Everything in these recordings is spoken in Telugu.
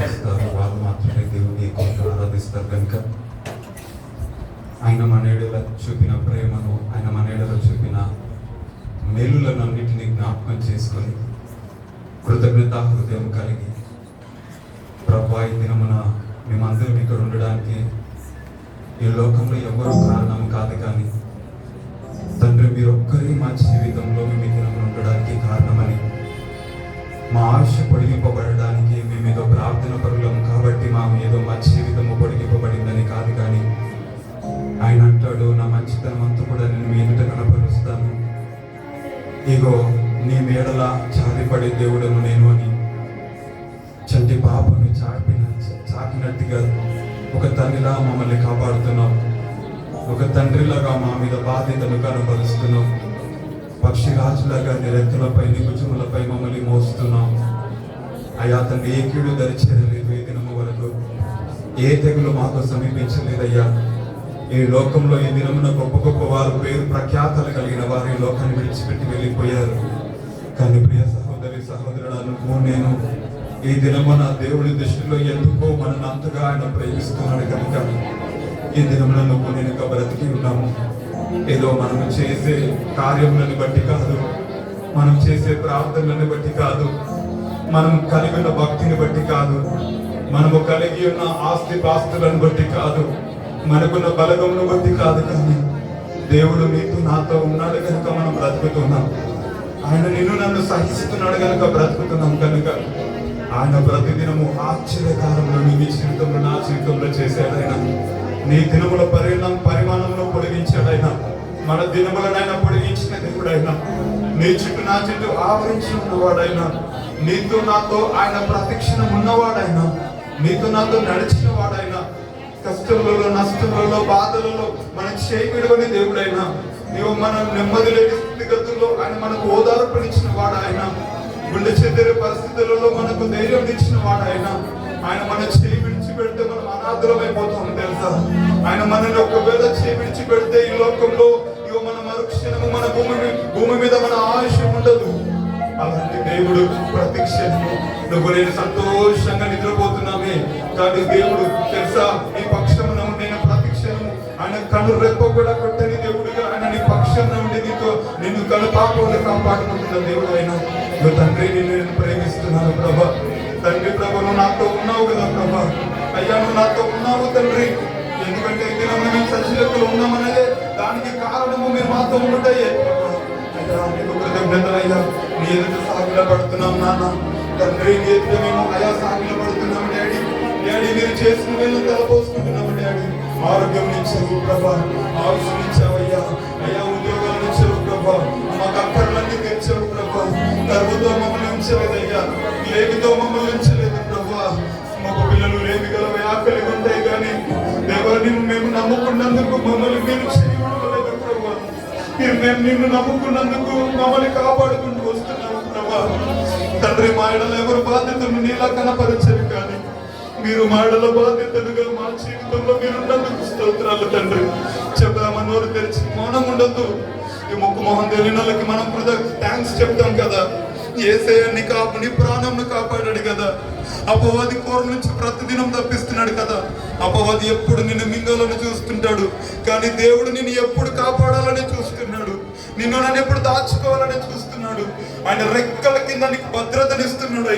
ఆరాధిస్తారు, వాళ్ళు మాత్రమే దేవుని ఎక్కువగా ఆరాధిస్తారు. కనుక ఆయన మన ఎడల చూపిన ప్రేమను, ఆయన మన ఎడల చూపిన మేలులను అన్నిటినీ జ్ఞాపకం చేసుకొని కృతజ్ఞతా హృదయం కలిగి ప్రభువా ఈ దినమున మేమందరం ఇక్కడ ఉండడానికి ఈ లోకంలో ఎవరు కారణం కాదు, కానీ తండ్రి మీరు ఒక్కరి మా జీవితంలో మేము ఈ దినమున ఉండడానికి కారణమని, మా ఆయుష్ పొడిగింపబడడానికి మేము ఏదో ప్రార్థన పరులం కాబట్టి ఏదో మా జీవితము పొడిగింపబడిందని కాదు, కానీ ఆయన అంటాడు, నా మంచితనం అంతా కూడా నేను మీ ఎదుట కనపరుస్తాను, ఇగో నీ మేడల చారిపడే దేవుడను నేను అని. చంటి పాపను చాకినట్టుగా ఒక తండ్రిలా మమ్మల్ని కాపాడుతున్నాం, ఒక తండ్రిలాగా మా మీద బాధ్యతను కనపరుస్తున్నాం, పక్షిరాజులాగా నీ రెక్కలపై నీ భుజములపై మమ్మల్ని మోస్తున్నాం. అయ్యా తండ్రి, ఏ కీడు దరిచేరలేదు ఈ దినము వరకు, ఏ తెగులు మాకు సమీపించలేదయ్యా. ఈ లోకంలో ఈ దినమున గొప్ప గొప్ప వారు, పేరు ప్రఖ్యాతలు కలిగిన వారు ఈ లోకాన్ని విడిచిపెట్టి వెళ్ళిపోయారు. కానీ ప్రియ సహోదరి సహోదరుడు, నువ్వు నేను ఈ దినమున దేవుడి దృష్టిలో ఎందుకో మనల్ని అంతగా ఆయన ప్రేమిస్తున్నాడు కనుక ఈ దినమున నువ్వు నేను బ్రతికి ఉన్నాము. ఏదో మనము చేసే కార్యములను బట్టి కాదు, మనం చేసే ప్రార్థనలను బట్టి కాదు, మనం కలిగి ఉన్న భక్తిని బట్టి కాదు, మనము కలిగి ఉన్న ఆస్తి పాస్తులను బట్టి కాదు, మనకున్న బలగమును బట్టి కాదు, కానీ దేవుడు నీతో నాతో ఉన్నాడు కనుక మనం బ్రతుకుతున్నాం. ఆయన నిన్ను నన్ను సహిస్తున్నాడు కనుక బ్రతుకుతున్నాం. కనుక ఆయన ప్రతిదినము ఆశ్చర్యకారంలో నీ జీవితంలో నా జీవితంలో చేశాడైనా, నీ దినముల పరిమాణంలో పొడిగించాడైనా, మన దినములనైనా పొడిగించిన దేవుడైనా, నీ చుట్టూ నా చుట్టూ ఆవరించి ఉన్నవాడైనా, నీతో నాతో ఆయన ప్రతిక్షణం ఉన్నవాడైనా, నీతో నాతో నడిచిన వాడైనా, కష్టంలో నష్టంలో బాధలలో మన చేయి విడవని దేవుడైనా, నీవు మన నెమ్మది లేని స్థితిగతుల్లో ఆయన మనకు ఓదార్పనిచ్చిన వాడైనా, గుండె చెదిరే పరిస్థితులలో మనకు ధైర్యం ఇచ్చిన వాడైనా, ఆయన మన చేయి విడిచిపెడితే మనం అనాథులం అయిపోతాం తెలుసా. ఆయన మనల్ని ఒకవేళ చేయి విడిచిపెడితే ఈ లోకంలో ఇవి మన మరుక్షణము మన భూమి మీద మన ఆయుష్ ఉండదు. అలాంటి దేవుడు ప్రతిక్షణము నువ్వు నేను సంతోషంగా నిద్రపోతున్నామే, కానీ దేవుడు తెలుసా నీ పక్షమున నేను ప్రతిక్షణము ఆయన కను రెప్ప కూడా కొట్టని దేవుడుగా ఆయన నీ పక్షం నుండి నిన్ను కనుపాపకుండా కాపాడుకుంటున్న దేవుడు అయినా. నువ్వు తండ్రి నేను ప్రేమిస్తున్నాను ప్రభా. తండ్రి ప్రభా, నువ్వు నాతో ఉన్నావు కదా ప్రభా. అయ్యా నువ్వు నాతో ఉన్నావు తండ్రి. ఎందుకంటే ఈ దినం మేము సజీలకులు ఉన్నామనేదే దానికి కారణము మీరు మాతో ఉండటయ్యే. అయ్యా నీకు కృతజ్ఞతలయ్యా. నీ ఎదుట సాగిల పడుతున్నాం నాన్న తండ్రి, నీ ఎదుట మేము అయా సాగిల పడుతున్నాము డాడీ. డాడీ మీరు చేసిన వేళ తలపోసుకుంటున్నాము డాడీ. ఆరోగ్యం ఇచ్చావు ప్రభా, ఆయుష్యం ఇచ్చావయ్యా. అయ్యా ఉద్యోగాలు ఇచ్చావు ప్రభా, మాకు అక్కర్లన్నీ తెచ్చావు ప్రభా. కరువుతో మమ్మల్ని ఉంచలేదయ్యా, లేమితో మమ్మల్ని ఉంచలేదు ప్రభా. మాకు పిల్లలు లేమి గల ఆకలి ఉంటాయి, కానీ దేవుని మేము నమ్ముకున్నందుకు మమ్మల్ని మీరు చేయలేదు ప్రభా. మేము నిన్ను నమ్ముకున్నందుకు మమ్మల్ని కాపాడుకుంటూ వస్తున్నాము ప్రభా. తండ్రి మా ఎడల ఎవరు బాధ్యతను నీలా కనపరచరు, కానీ మీరు మా ఎడల బాధ్యతలుగా మా జీవితంలో మీరున్నందుకు స్తోత్రాలు తండ్రి. చెప్దామని నోరు తెరిచి మౌనం ఉండద్దు. ఈ ముక్కు మొహం తెలియని వాళ్ళకి మనం థ్యాంక్స్ చెప్తాం కదా. యేసయ్య నీ ప్రాణంను కాపాడాడు కదా. అపవాది కోర నుంచి ప్రతిదినం తప్పిస్తున్నాడు కదా. అపవాది ఎప్పుడు నిన్ను మింగాలని చూస్తుంటాడు, కానీ దేవుడు నిన్ను ఎప్పుడు కాపాడాలని చూస్తున్నాడు. నిన్ను నన్ను ఎప్పుడు దాచుకోవాలని చూస్తున్నాడు. ఆయన రెక్కల కింద నీకు భద్రతనిస్తున్నాడు.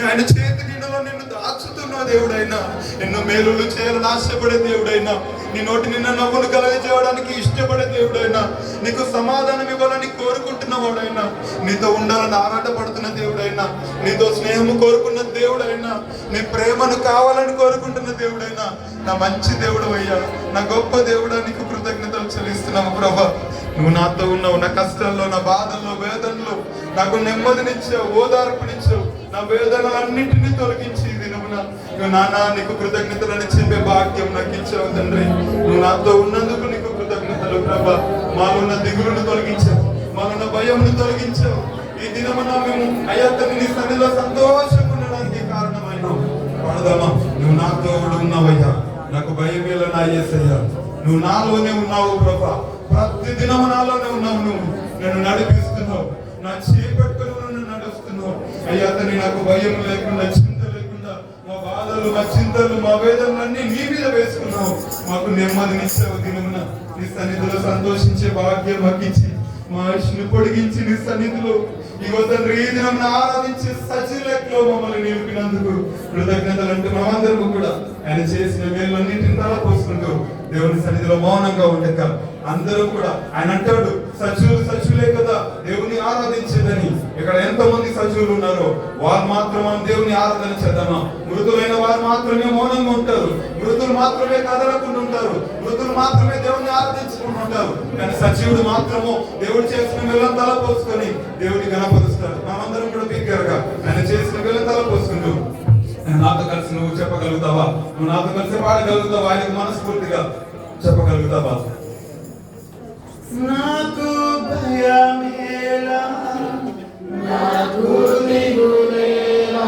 ఆయన చేతి నీడలో నిన్ను దాచుతున్న దేవుడైనా, నిన్ను మేలులు చేయాలని ఆశపడే దేవుడైనా, నీ నోటి నిన్న నవ్వులు కలగజేయడానికి ఇష్టపడే దేవుడైనా, నీకు సమాధానం ఇవ్వాలని కోరుకుంటున్న వాడైనా, నీతో ఉండాలని ఆరాటపడుతున్న దేవుడైనా, నీతో స్నేహము కోరుకున్న దేవుడైనా, నీ ప్రేమను కావాలని కోరుకుంటున్న దేవుడైనా, నా మంచి దేవుడు అయ్యా, నా గొప్ప దేవుడా, నీకు కృతజ్ఞతలు చెల్లిస్తున్నాము ప్రభా. నువ్వు నాతో ఉన్నావు. నా కష్టాల్లో, నా బాధల్లో, వేదనలో నాకు నెమ్మదినిచ్చావు, ఓదార్పునిచ్చావు. నా వేదనలన్నింటినీ తొలగించి దినమున నాన్న నీకు కృతజ్ఞతలని చెప్పే భాగ్యం నాకు ఇచ్చావు తండ్రి. నువ్వు నాతో ఉన్నందుకు నీకు కృతజ్ఞతలు ప్రభా. మాలున్న దిగులును తొలగించావు, మాలున్న భయమును తొలగించావు. ఈ దినమున మేము అయ్యా తండ్రి నీ సన్నిధిలో సంతోషంగా ఉండడానికి కారణమైనావు. పడదామా, నువ్వు నాతో ఉన్నావయ్యా, నాకు భయం ఎలా నా యేసయ్యా. నువ్వు నాలోనే ఉన్నావు ప్రభా. ప్రతి దినము నాలోనే ఉన్నావు. నువ్వు నన్ను నడిపిస్తున్నావు, నా చేపట్టుకుని నన్ను నడుస్తున్నావు. అయ్యా తండ్రి నాకు భయం లేకుండా, చింత లేకుండా, మా బాధ బాధలు, మా చింతలు, మా వేదనలన్నీ నీ మీద వేసుకున్నావు. మాకు నెమ్మదినిచ్చావు. దినమున నీ సన్నిధిలో సంతోషించే భాగ్యం మాకు ఇచ్చి మా ఆయుష్ని పొడిగించి నీ సన్నిధిలో ఇగో తండ్రి ఈ దినం ఆరాధించే సజీలెక్కలో మమ్మల్ని నిలిపినందుకు కృతజ్ఞతలు అంటూ మనమందరము కూడా ఆయన చేసిన మేలన్నింటిని తలపోసుకుంటూ దేవుని సన్నిధిలో మౌనంగా ఉండక అందరూ కూడా ఆయన అంటాడు, సజీవులే కదా దేవుని ఆరాధించేదని. ఇక్కడ ఎంతో మంది సజీవులు ఉన్నారో వారు మాత్రం మనం దేవుని ఆరాధన చేద్దామా? మృతులైన వారు మాత్రమే మౌనంగా ఉంటారు, మృతులు మాత్రమే కదలకుండా ఉంటారు, మృతులు మాత్రమే దేవుని ఆరాధించుకుంటూ ఉంటారు. కానీ సజీవుడు మాత్రము దేవుడు చేసిన మేలను తలపోసుకొని దేవుని గణపరుస్తాడు. మనందరం కూడా బిగ్గరగా ఆయన చేసిన మేలను తలపోసుకుంటూ నాతో కలిసి నువ్వు చెప్పగలుగుతావా? నువ్వు నాతో కలిసి పాడగలుగుతావా? ఆయనకు మనస్ఫూర్తిగా చెప్పగలుగుతావా? నాకు భయమేలా, నాకు దిగులేలా,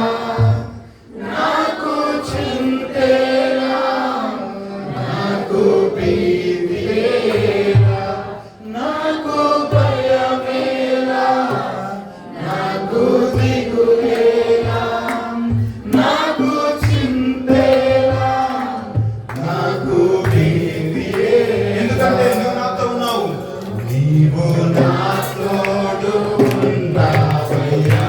నాకు చింతేలా, నాకు భీతిలేలా, నాకు భయమేలా, నాకు దిగులేలా, నాకు చింతేలా, నాకు భీతిలేలా. ఎందుకంటే నువ్వు నాతో ఉన్నావు, నీవు నా తోడు ఉన్నావయ్యా.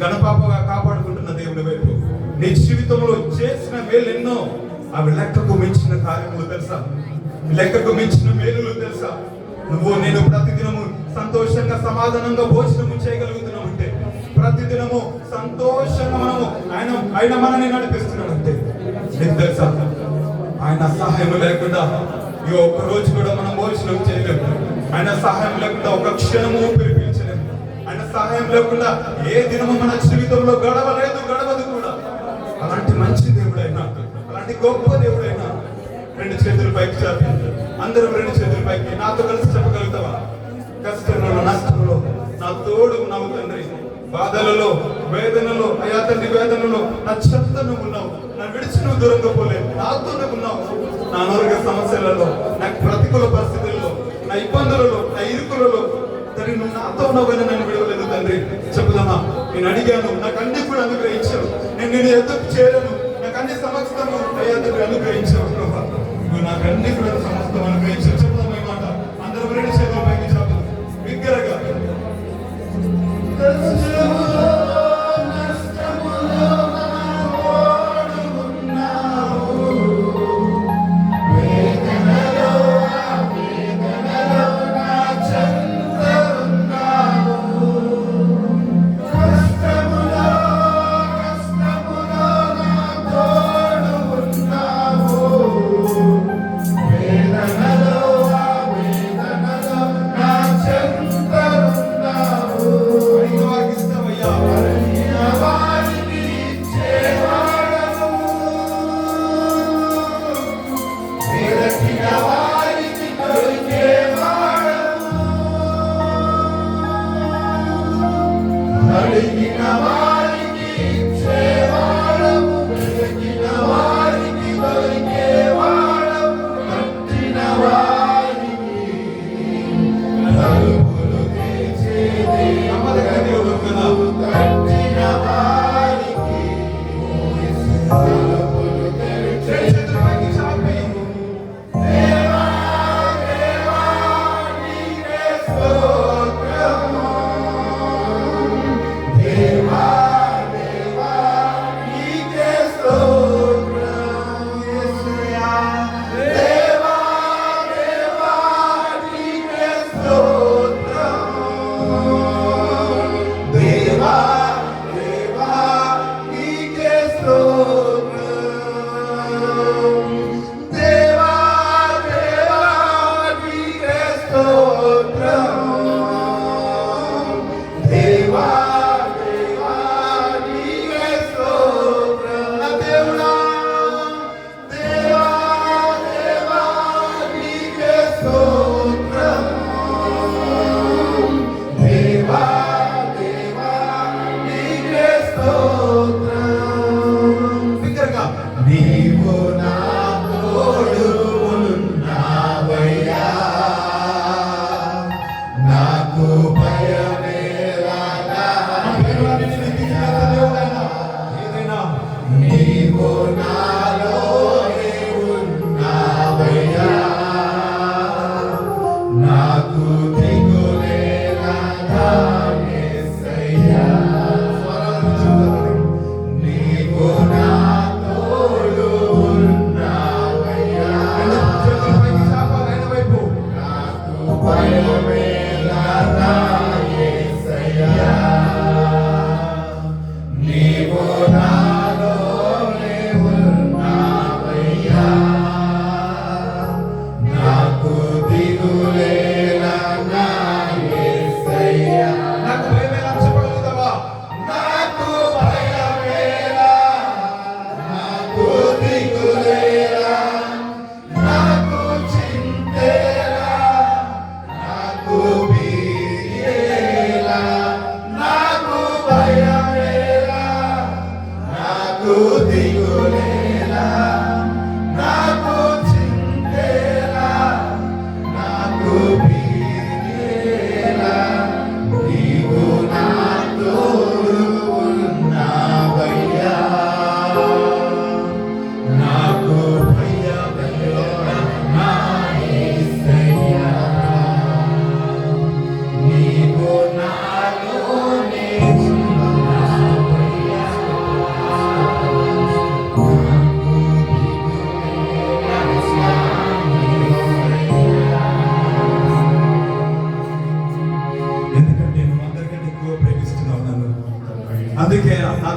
గణపాపగా కాపాడుకుంటున్న దేవుని వైపు. నీ జీవితంలో చేసిన మేలు ఎన్నో, అవి లెక్కకు మించిన కార్యములు తెలుసా, లెక్కకు మించిన మేలులు తెలుసా. నువ్వు నేను ప్రతిదినము సంతోషంగా సమాధానంగా భోజనము చేయగలుగుతున్నామంటే, ప్రతిదినము సంతోషంగా మనము ఆయన మనల్ని నడిపిస్తున్నామంటే, నీకు తెలుసా ఆయన సహాయం లేకుండా ఈ ఒక్క రోజు కూడా మనం భోజనం చేయలేము. ఆయన సహాయం లేకుండా ఒక క్షణము పిలిపించలేము. ఆయన సహాయం లేకుండా ఏ దినము మన జీవితంలో గడవదు కూడా. అలాంటి మంచి దేవుడైనా, అలాంటి గొప్ప దేవుడైనా రెండు చేతులు పైకి చాపి, అందరం రెండు చేతుల పైకి నాతో కలిసి చెప్పగలుగుతావా? కష్టంలో నష్టంలో నా తోడు ఉన్నావు తండ్రి, బాధలలో వేదనలో, అయా తండ్రి వేదనలో నా చెత్త నువ్వు ఉన్నావు, నా విడిచి నువ్వు దూరంగా పోలేవు, నాతో నువ్వు ఉన్నావు. నా అనారోగ్య సమస్యలలో, నాకు ప్రతికూల పరిస్థితుల్లో, నా ఇబ్బందులలో, నా ఇరుకులలో తండ్రి నువ్వు నాతో ఉన్నావని నన్ను విడవలేదు తండ్రి. చెప్పుదామా? నేను అడిగాను, నాకు అన్ని కూడా అనుగ్రహించావు. నేను నేను ఎందుకు చేయలేను, నాకు అన్ని సమస్తము అయ్యా తండ్రి అనుగ్రహించావు. నువ్వు నాకు అన్ని కూడా సమస్తం అనుగ్రహించావు. చెప్పుదామా ఈ మాట? అందరూ రెండు చేతుల పైకి చాపు బిగ్గరగా.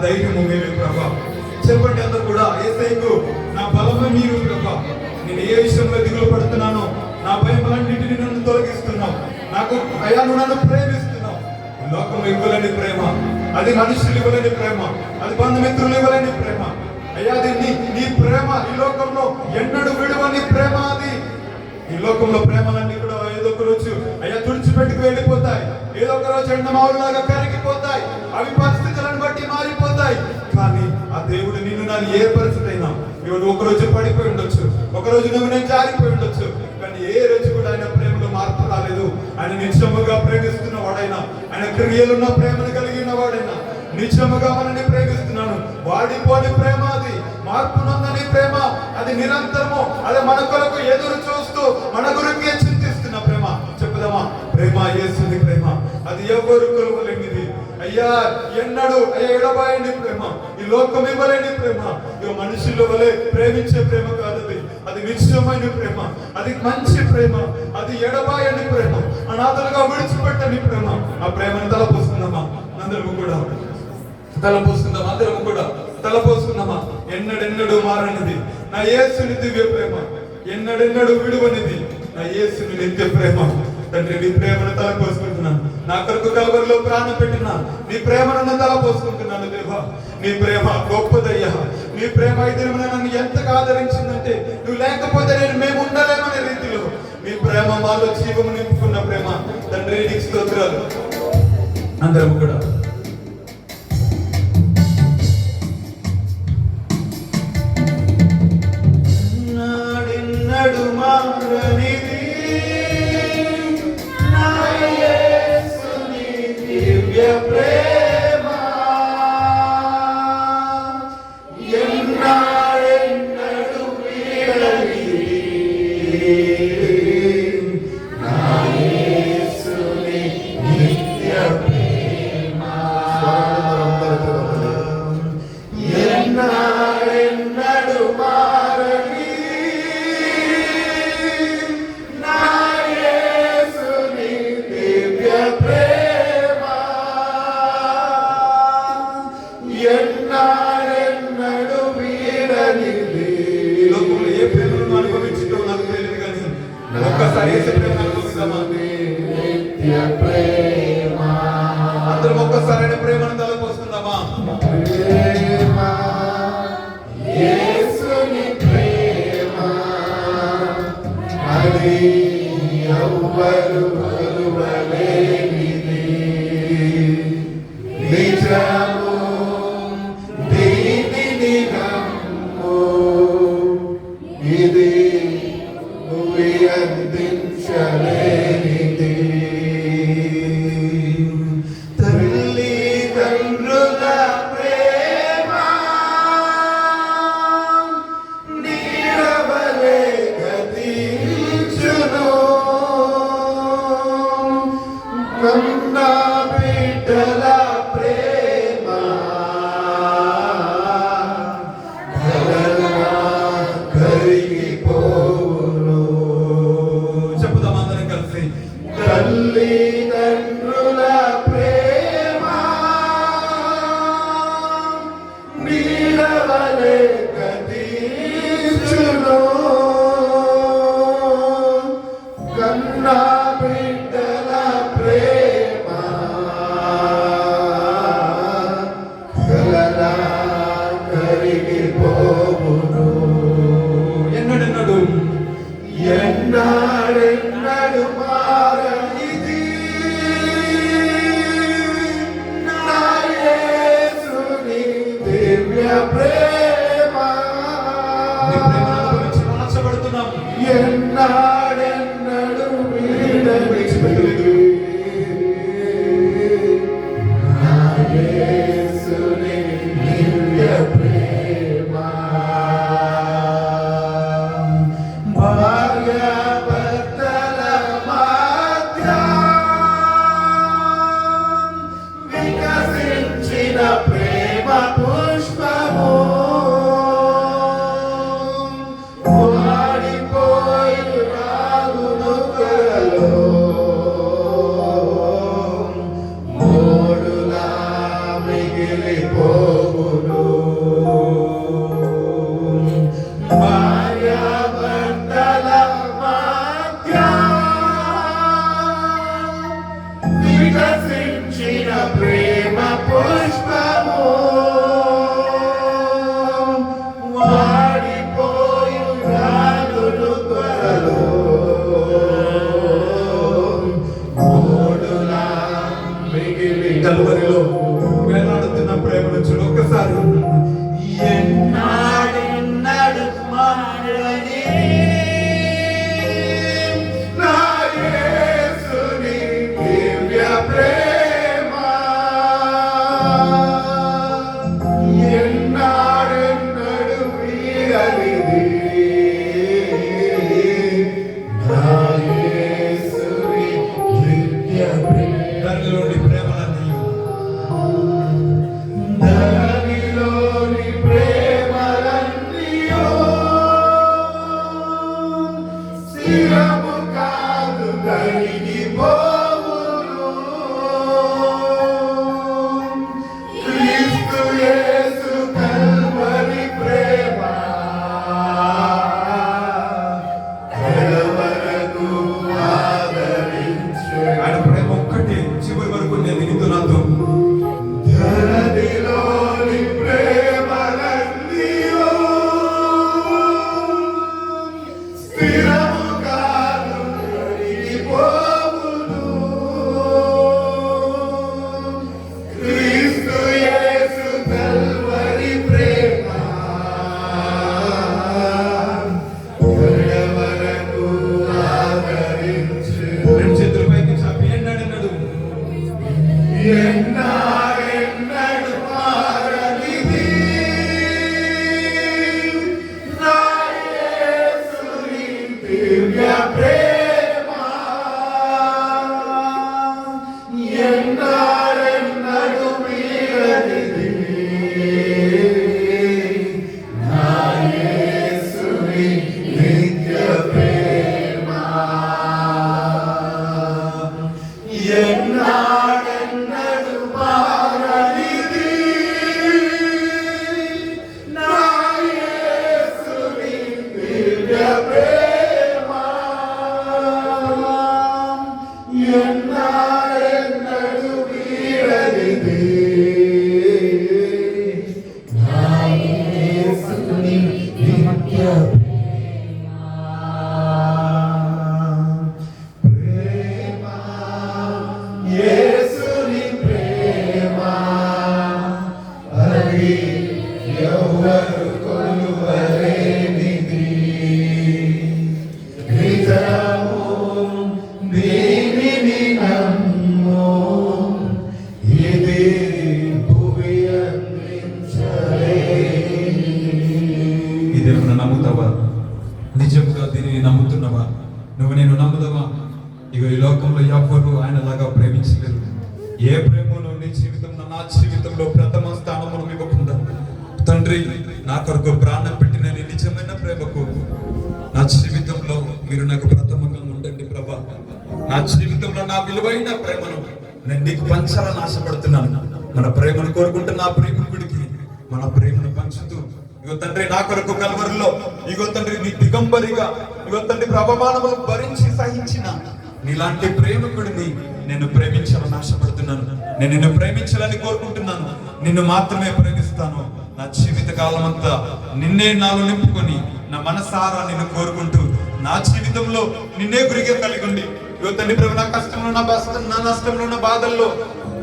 ధైర్యము మీరే ప్రభా. చెప్పండి అందరూ కూడా, యేసయ్యకు నా బలము మీరు ప్రభా. నేను ఏ విషయంలో దిగులు పడుతున్నానో నా భయములన్నింటినీ నన్ను తొలగిస్తున్నావు. నాకు అయ్యా నువ్వు నన్ను ప్రేమిస్తున్నావు. ఈ లోకం ఇవ్వలేని ప్రేమ, అది మనుషులు ఇవ్వలేని ప్రేమ, అది బంధుమిత్రులు ఇవ్వలేని ప్రేమ. అయ్యా అది నీ ప్రేమ ఈ లోకంలో ఎన్నడూ విడువని ప్రేమ. అది ఈ లోకంలో ప్రేమలన్నీ కూడా ఏదో ఒక రోజు అయ్యా తుడిచిపెట్టుకు వెళ్ళిపోతాయి. ఏదో ఒక రోజు ఎండమావులాగా కరిగిపోతాయి. అవి పరిస్థితులను బట్టి మారిపోతాయి. కానీ ఆ దేవుడు నిన్ను నన్ను ఏ పరిస్థితి అయినా, నువ్వు ఒక రోజు పడిపోయి ఉండొచ్చు, ఒక రోజు నువ్వు నేను జారిపోయి ఉండొచ్చు, కానీ ఏ రోజు కూడా ఆయన ప్రేమలో మార్పు రాలేదు. ఆయన నిత్యముగా ప్రేమిస్తున్న వాడైనా, ఆయన క్రియలున్న ప్రేమను కలిగిన వాడైనా, నిత్యముగా మనల్ని ప్రేమిస్తున్నాను. వాడిపోని ప్రేమ, అది మార్పు నొందని ప్రేమ, అది నిరంతరము, అది మన కొరకు ఎదురు చూస్తూ మన గురించి చింతిస్తున్న ప్రేమ. చెప్పుదామా, ప్రేమ యేసుని ప్రేమ, అది ఎవరు కొలవలేనిది. అయ్యా ఎన్నడు ఎడబాయని ప్రేమ, ఈ లోకం ఇవ్వలేని ప్రేమ, ఇక మనుషుల వలె ప్రేమించే ప్రేమ కాదు. అది నిశ్చయమైన ప్రేమ, అది మంచి ప్రేమ, అది ఎడబాయని ప్రేమ, అనాథలుగా విడిచిపెట్టని ప్రేమ. ఆ ప్రేమను తలపోసుకుందామా అందరము కూడా, తలపోసుకుందాం అందరము కూడా, తలపోసుకుందామా. ఎన్నడెన్నడూ మారనిది నా యేసుని దివ్య ప్రేమ, ఎన్నడెన్నడూ విడువనిది నా యేసుని నిత్య ప్రేమ. తండ్రి నీ ప్రేమను తలపోసుకుంటున్నాను. నా కొరకు కల్వరిలో ప్రాణం పెట్టిన నీ ప్రేమను తలపోసుకుంటున్నాను దేవా. నీ ప్రేమ గొప్పదయ్యా. నీ ప్రేమ అయితే నన్ను ఎంతగా ఆదరించిందంటే, నువ్వు లేకపోతే మేము ఉండలేమనే రీతిలో నీ ప్రేమ మాలో జీవము నింపుకున్న ప్రేమ. తండ్రి నీకు స్తోత్రాలు. అందరము కూడా నాడెన్నడు మారనిది నా యేసుని దివ్య ప్రేమ, ఎన్నడెన్నడు వీడనిది నా యేసుని నిత్య ప్రేమ, ఎన్నడెన్నడు మారని అందరం ఒక్కసారైన ప్రేమను తలపోసుకుందామా. యేసుని ప్రేమ అది ఎవ్వరు కొలవలేనిది, నిజము దీనిని నమ్ము, ఇది నువ్వు అందించలేనిది. తల్లిదండ్రుల ప్రేమ నీడవలే గతించును, కన్న బిడ్డల ప్రేమ కరిగిపోవును. చెప్పుదాం అందరం కలిసి, తల్లిదండ్రుల ప్రేమ నీడవలే గతించును, కన్న బిడ్డల ప్రేమ కలలా కరిగిపోవును. ఎన్నడెన్నడు ఎన్నడెన్నడు మారనిది నా యేసుని దివ్య ప్రేమ. నీ ప్రేమను అనుభవించి మార్చబడుతున్నాం. ఎన్నడెన్నడు విడిచిపెట్టలేదు నా యేసుని దివ్య ప్రేమ. భార్యాభర్తల మధ్య వికసించిన ప్రేమ పుష్పము, వాడిపోయి రాగును కలలో కరిగిపోవును. క్రీస్తు యేసు కల్వరి ప్రేమ కడవరకు ఆదరించు. ఆయన ప్రేమ ఒక్కటే చివరి వరకు నేను నీతో నాతో. ధరణిలోని ప్రేమలన్నీయు స్థిరము కాదు, కరిగిపోవును. క్రీస్తు యేసు కల్వరి ప్రేమ కడవరకు ఆదరించు. రెండు చేతుల పైకి చాపి ఎన్నాడన్నాడు, ఎన్నాడెన్నడు మారనిది నా యేసుని దివ్య ప్రేమ. ఎన్నాడెన్నడు వీడనిది నా యేసుని నిత్య ప్రేమ. ఎన్నాడెన్నడు మారనిది నా యేసుని దివ్య ప్రేమ. ఎన్నాడెన్నడు వీడనిది నా యేసుని నిత్య ప్రేమ. యేసుని ప్రేమ అది ఎవ్వరు కొలువలేనిది. నిజము దీనిని నమ్ము, ఇది భువి అందించలేనిది. ఇది ఏమన్నా నమ్ముతావా? నిజంగా దీనిని నమ్ముతున్నావా? నువ్వు నేను నమ్ముదావా? ఇక ఈ లోకంలో ఎవరు ఆయనలాగా ప్రేమించలేరు. ఏ ప్రేమను నీ జీవితంలో, నా జీవితంలో ప్రథమ స్థానమును ఇవ్వకుండా తండ్రి నా కొరకు ప్రాణం పెట్టిన నీ నిజమైన ప్రేమకు నా జీవితంలో మీరు నాకు ప్రథమంగా ఉండండి ప్రభా. నా జీవితంలో నా విలువైన ప్రేమను నేను నీకు పంచాలని ఆశపడుతున్నాను. మన ప్రేమను కోరుకుంటున్న నా ప్రేమికుడికి మన ప్రేమను పంచుతూ ఇగో తండ్రి నా కొరకు కల్వరిలో ఇగో తండ్రి నీ దిగంబరిగా ఇగో తండ్రి అవమానములు భరించి సహించిన నీలాంటి ప్రేమికుడిని నేను ప్రేమించాలని ఆశపడుతున్నాను. నేను నిన్ను ప్రేమించాలని కోరుకుంటున్నాను. నిన్ను మాత్రమే ప్రేమిస్తాను. నా జీవిత కాలం అంతా నిన్నే నాలో నింపుకొని నా మనసారా నిన్ను కోరుకుంటూ నా జీవితంలో నిన్నే గురిగా కలిగి ఉండి ఇగో తండ్రి ప్రభు నా కష్టంలో, నా నష్టంలో, నా బాధల్లో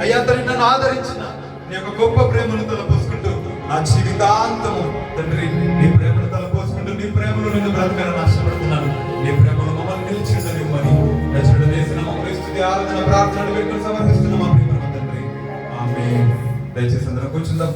అయ్యా తండ్రి నన్ను ఆదరించిన నీ యొక్క గొప్ప ప్రేమను తలపోసుకుంటూ నా జీవితాంతము తండ్రి నీ ప్రేమను తలపోసుకుంటూ నీ ప్రేమలో నిన్ను బ్రతకాలని ఆశపడుతున్నాను. నీ ప్రేమలో మమ్మల్ని నిలిచిందని మరి రచన చేసిన మమ్మల్ని స్తుతి ఆరాధన ప్రార్థనలు పెట్టుకుని సమర్పిస్తున్నాం మా ప్రేమ తండ్రి. ఆమేన్. దయచేసి అందరం కూర్చుందాం.